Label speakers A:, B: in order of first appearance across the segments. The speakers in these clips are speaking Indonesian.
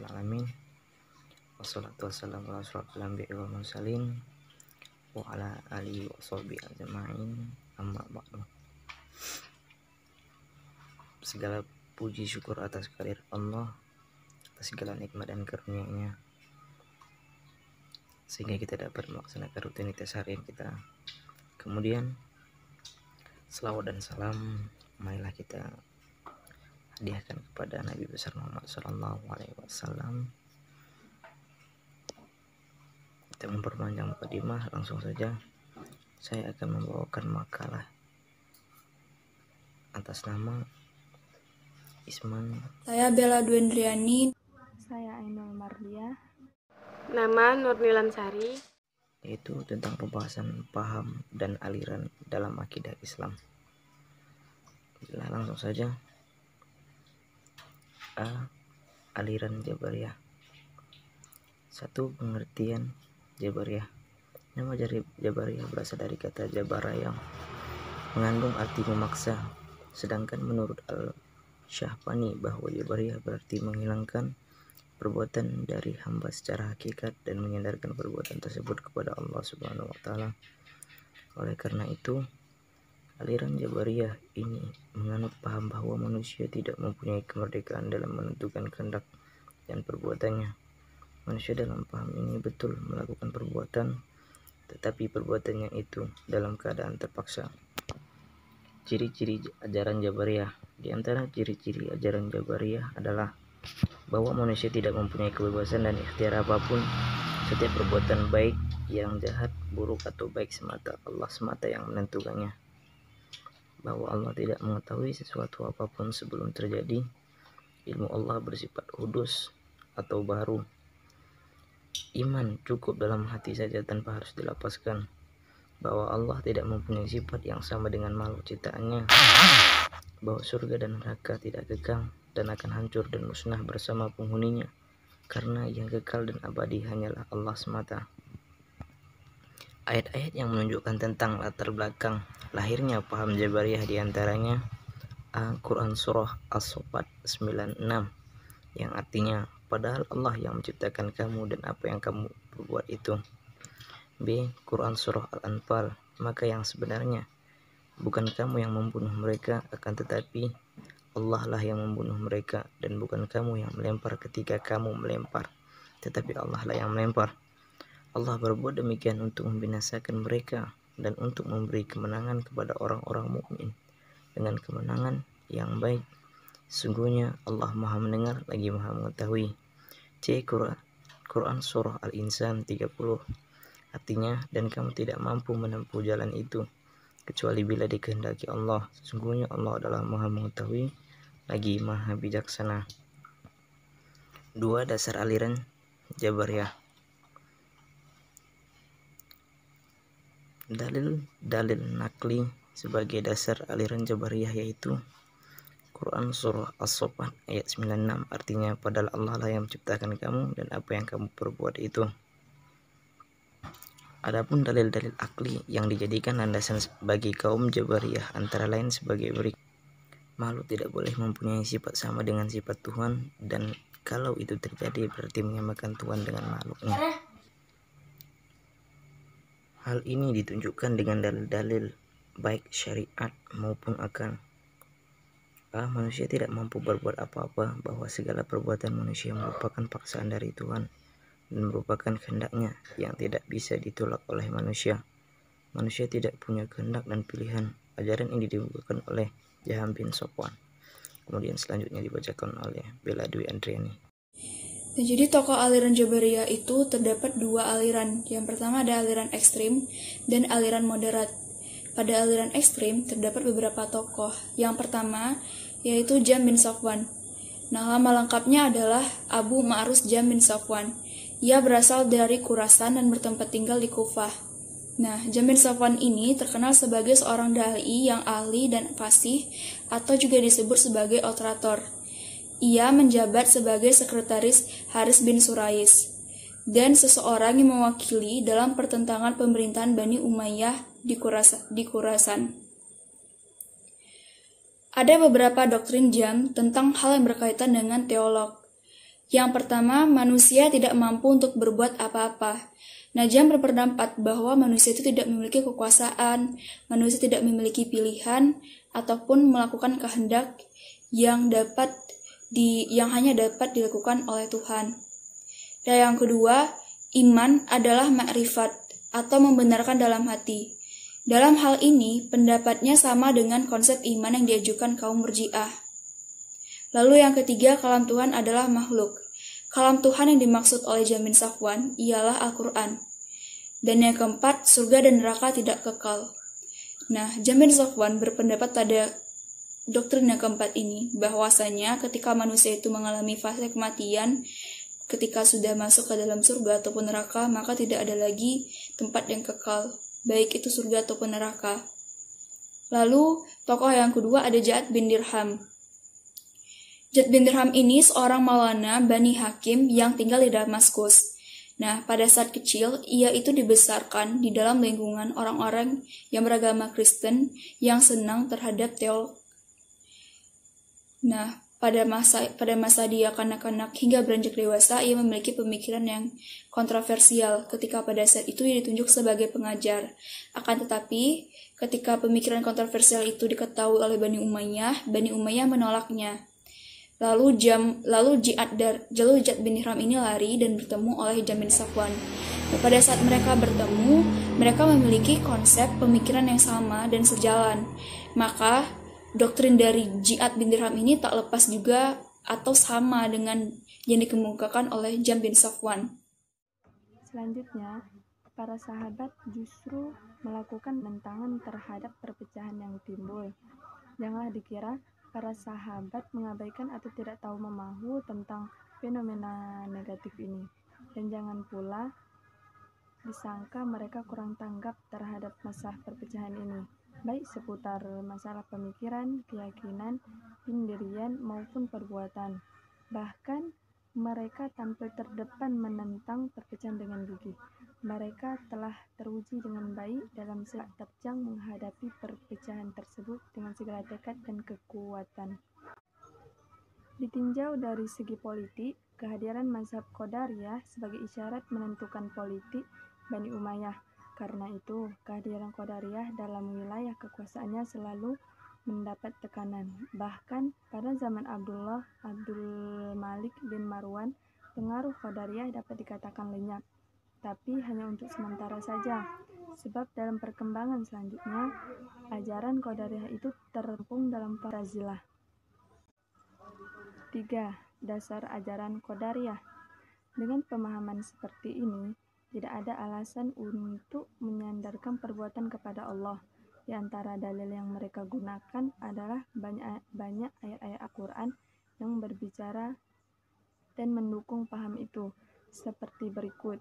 A: alamin. Wassalatu wassalamu ala asyrofil anbiya'i wal mursalin wa ala alihi wa sahbihi ajma'in. Amma ba'du. Segala puji syukur atas kehadirat Allah, atas segala nikmat dan karunia-Nya, sehingga kita dapat melaksanakan rutinitas harian kita. Kemudian selawat dan salam marilah kita hadiahkan kepada Nabi besar Muhammad SAW. Kita memperpanjang mukadimah, langsung saja saya akan membawakan makalah atas nama Isman.
B: Saya Bella Duendriani. Saya Ainul Mardiah.
C: Nama Nurnilan Sari.
A: Yaitu tentang pembahasan paham dan aliran dalam akidah Islam. Langsung saja. A. Aliran Jabariyah. 1. Pengertian Jabariyah. Nama Jabariyah berasal dari kata jabara yang mengandung arti memaksa. Sedangkan menurut Al-Syahbani bahwa Jabariyah berarti menghilangkan perbuatan dari hamba secara hakikat dan menyandarkan perbuatan tersebut kepada Allah Subhanahu wa taala. Oleh karena itu, aliran Jabariyah ini menganut paham bahwa manusia tidak mempunyai kemerdekaan dalam menentukan kehendak dan perbuatannya. Manusia dalam paham ini betul melakukan perbuatan, tetapi perbuatannya itu dalam keadaan terpaksa. Ciri-ciri ajaran Jabariyah. Di antara ciri-ciri ajaran Jabariyah adalah bahwa manusia tidak mempunyai kebebasan dan ikhtiar apapun. Setiap perbuatan baik, yang jahat, buruk atau baik semata Allah semata yang menentukannya. Bahwa Allah tidak mengetahui sesuatu apapun sebelum terjadi. Ilmu Allah bersifat hudus atau baru. Iman cukup dalam hati saja tanpa harus dilapaskan. Bahwa Allah tidak mempunyai sifat yang sama dengan makhluk ciptaannya. Bahwa surga dan neraka tidak kekal dan akan hancur dan musnah bersama penghuninya, karena yang kekal dan abadi hanyalah Allah semata. Ayat-ayat yang menunjukkan tentang latar belakang lahirnya paham Jabariyah diantaranya Al-Quran Surah As-Saffat 96 yang artinya padahal Allah yang menciptakan kamu dan apa yang kamu perbuat itu. B. Quran Surah Al-Anfal, maka yang sebenarnya bukan kamu yang membunuh mereka, akan tetapi Allah lah yang membunuh mereka, dan bukan kamu yang melempar ketika kamu melempar, tetapi Allah lah yang melempar. Allah berbuat demikian untuk membinasakan mereka dan untuk memberi kemenangan kepada orang-orang mukmin dengan kemenangan yang baik. Sungguhnya Allah Maha mendengar lagi Maha mengetahui. C. Quran Surah Al-Insan 30, artinya dan kamu tidak mampu menempuh jalan itu kecuali bila dikehendaki Allah. Sesungguhnya Allah adalah Maha mengetahui lagi Maha bijaksana. 2. Dasar aliran Jabariyah. Dalil nakli sebagai dasar aliran Jabariyah yaitu Quran Surah As-Saffat ayat 96, artinya padahal Allah lah yang menciptakan kamu dan apa yang kamu perbuat itu. Adapun dalil-dalil akli yang dijadikan landasan bagi kaum Jabariyah antara lain sebagai berikut. Makhluk tidak boleh mempunyai sifat sama dengan sifat Tuhan, dan kalau itu terjadi berarti menyamakan Tuhan dengan makhluknya. Hal ini ditunjukkan dengan dalil-dalil baik syariat maupun akal. Manusia tidak mampu berbuat apa-apa, bahwa segala perbuatan manusia merupakan paksaan dari Tuhan dan merupakan kehendaknya yang tidak bisa ditolak oleh manusia. Manusia tidak punya kehendak dan pilihan. Ajaran ini dibukakan oleh Jaham bin Safwan. Kemudian selanjutnya dibacakan oleh Bella Duendriani.
B: Nah, jadi tokoh aliran Jabariyah itu terdapat dua aliran. Yang pertama ada aliran ekstrim dan aliran moderat. Pada aliran ekstrim terdapat beberapa tokoh. Yang pertama yaitu Jam bin Safwan. Nama lengkapnya adalah Abu Ma'rus Jam bin Safwan. Ia berasal dari Khurasan dan bertempat tinggal di Kufah. Nah, Jam bin Safwan ini terkenal sebagai seorang dai yang ahli dan fasih, atau juga disebut sebagai orator. Ia menjabat sebagai sekretaris Haris bin Surais dan seseorang yang mewakili dalam pertentangan pemerintahan Bani Umayyah di Khurasan. Ada beberapa doktrin Jam tentang hal yang berkaitan dengan teolog. Yang pertama, manusia tidak mampu untuk berbuat apa-apa. Najam berpendapat bahwa manusia itu tidak memiliki kekuasaan, manusia tidak memiliki pilihan, ataupun melakukan kehendak yang hanya dapat dilakukan oleh Tuhan. Dan yang kedua, iman adalah makrifat atau membenarkan dalam hati. Dalam hal ini, pendapatnya sama dengan konsep iman yang diajukan kaum Murji'ah. Lalu yang ketiga, kalam Tuhan adalah makhluk. Kalam Tuhan yang dimaksud oleh Jahm bin Safwan ialah Al-Quran. Dan yang keempat, surga dan neraka tidak kekal. Nah, Jahm bin Safwan berpendapat pada doktrin yang keempat ini, bahwasanya ketika manusia itu mengalami fase kematian, ketika sudah masuk ke dalam surga ataupun neraka, maka tidak ada lagi tempat yang kekal, baik itu surga ataupun neraka. Lalu, tokoh yang kedua ada Ja'ad bin Dirham. Ja'ad bin Dirham ini seorang Maulana Bani Hakim yang tinggal di Damaskus. Nah, pada saat kecil, ia itu dibesarkan di dalam lingkungan orang-orang yang beragama Kristen yang senang terhadap teologi. Nah, pada masa dia kanak-kanak hingga beranjak dewasa, ia memiliki pemikiran yang kontroversial ketika pada saat itu ia ditunjuk sebagai pengajar. Akan tetapi, ketika pemikiran kontroversial itu diketahui oleh Bani Umayyah menolaknya. Lalu Ja'ad bin Dirham ini lari dan bertemu oleh Jahm bin Safwan. Dan pada saat mereka bertemu, mereka memiliki konsep pemikiran yang sama dan sejalan. Maka doktrin dari Ja'ad bin Dirham ini tak lepas juga atau sama dengan yang dikemukakan oleh Jahm bin Safwan.
D: Selanjutnya, para sahabat justru melakukan penentangan terhadap perpecahan yang timbul. Janganlah dikira para sahabat mengabaikan atau tidak tahu memahu tentang fenomena negatif ini. Dan jangan pula disangka mereka kurang tanggap terhadap masalah perpecahan ini, baik seputar masalah pemikiran, keyakinan, pendirian, maupun perbuatan. Bahkan mereka tampil terdepan menentang perpecahan dengan gigih. Mereka telah teruji dengan baik dalam sepak terjang menghadapi perpecahan tersebut dengan segala tekad dan kekuatan. Ditinjau dari segi politik, kehadiran mazhab Qadariyah sebagai isyarat menentukan politik Bani Umayyah. Karena itu, kehadiran Qadariyah dalam wilayah kekuasaannya selalu mendapat tekanan. Bahkan pada zaman Abdul Malik bin Marwan, pengaruh Qadariyah dapat dikatakan lenyap. Tapi hanya untuk sementara saja, sebab dalam perkembangan selanjutnya, ajaran Qadariyah itu terempung dalam Mu'tazilah. 3. Dasar ajaran Qadariyah. Dengan pemahaman seperti ini, tidak ada alasan untuk menyandarkan perbuatan kepada Allah. Di antara dalil yang mereka gunakan adalah banyak ayat-ayat Al-Quran yang berbicara dan mendukung paham itu, seperti berikut.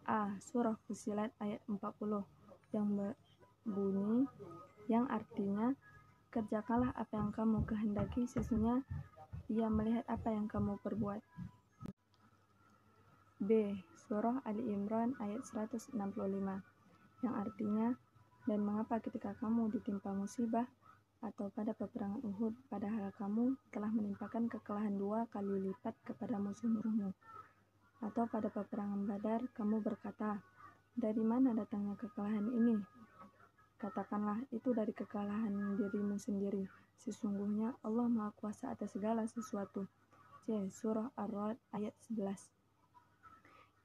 D: A. Surah Fussilat ayat 40 yang berbunyi, yang artinya, kerjakanlah apa yang kamu kehendaki, sesungguhnya Ia melihat apa yang kamu perbuat. B. Surah Ali Imran ayat 165 yang artinya, dan mengapa ketika kamu ditimpa musibah atau pada peperangan Uhud, padahal kamu telah menimpakan kekalahan 2 kali lipat kepada musuh-musuhmu. Atau pada peperangan Badar, kamu berkata, dari mana datangnya kekalahan ini? Katakanlah, itu dari kekalahan dirimu sendiri. Sesungguhnya Allah Maha Kuasa atas segala sesuatu. C. Surah Ar-Ra'd ayat 11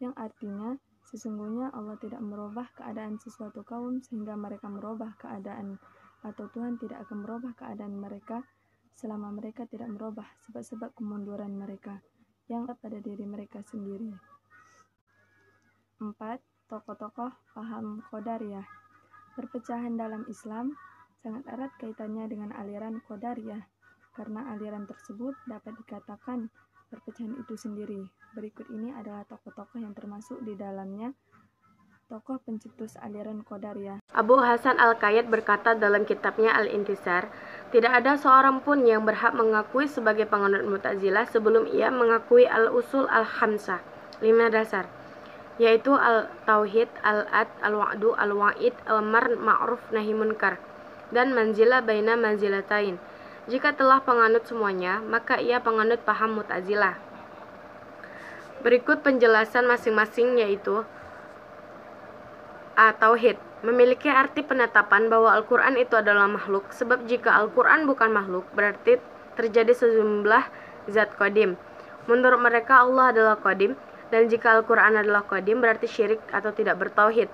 D: yang artinya, sesungguhnya Allah tidak merubah keadaan sesuatu kaum sehingga mereka merubah keadaan, atau Tuhan tidak akan merubah keadaan mereka selama mereka tidak merubah sebab-sebab kemunduran mereka yang pada diri mereka sendiri. 4. Tokoh-tokoh paham Qadariyah. Perpecahan dalam Islam sangat erat kaitannya dengan aliran Qadariyah, karena aliran tersebut dapat dikatakan perpecahan itu sendiri. Berikut ini adalah tokoh-tokoh yang termasuk di dalamnya tokoh pencetus aliran Qadariyah.
C: Abu Hasan Al-Qayyad berkata dalam kitabnya Al-Intisar, tidak ada seorang pun yang berhak mengakui sebagai penganut Mu'tazilah sebelum ia mengakui al-usul al-khamsah, 5 dasar, yaitu al-tauhid, al-ad, al-wa'du, al-wa'id, al-mar ma'ruf nahi munkar, dan manzilah baina manzilatain. Jika telah penganut semuanya, maka ia penganut paham Mu'tazilah. Berikut penjelasan masing-masing, yaitu A. Tauhid memiliki arti penetapan bahwa Al-Quran itu adalah makhluk, sebab jika Al-Quran bukan makhluk, berarti terjadi sejumlah zat qadim. Menurut mereka Allah adalah qadim, dan jika Al-Quran adalah qadim, berarti syirik atau tidak bertauhid.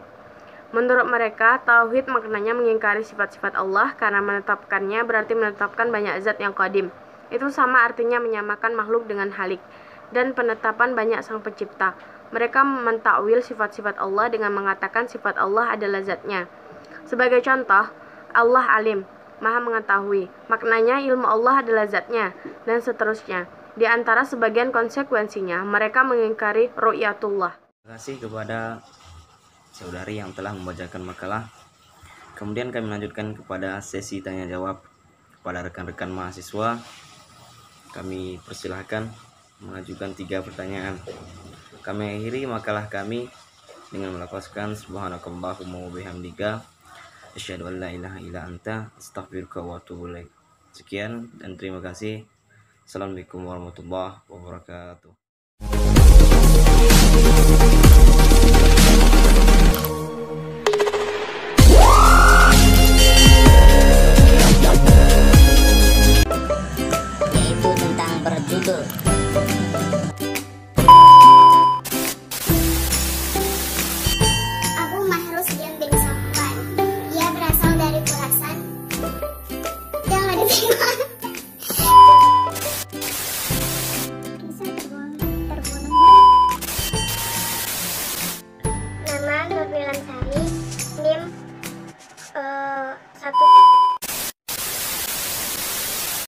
C: Menurut mereka, tauhid maknanya mengingkari sifat-sifat Allah, karena menetapkannya berarti menetapkan banyak zat yang qadim. Itu sama artinya menyamakan makhluk dengan halik, dan penetapan banyak sang pencipta. Mereka mentakwil sifat-sifat Allah dengan mengatakan sifat Allah adalah zatnya. Sebagai contoh, Allah alim, maha mengetahui, maknanya ilmu Allah adalah zatnya, dan seterusnya. Di antara sebagian konsekuensinya, mereka mengingkari ru'yatullah.
A: Terima kasih kepada saudari yang telah membacakan makalah. Kemudian kami lanjutkan kepada sesi tanya jawab kepada rekan-rekan mahasiswa. Kami persilahkan mengajukan 3 pertanyaan. Kami akhiri makalah kami dengan melafazkan subhanakallahumma wa bihamdika asyhadu an la ilaha illa anta astaghfiruka wa atubu ilaik. Sekian dan terima kasih. Assalamualaikum warahmatullahi wabarakatuh.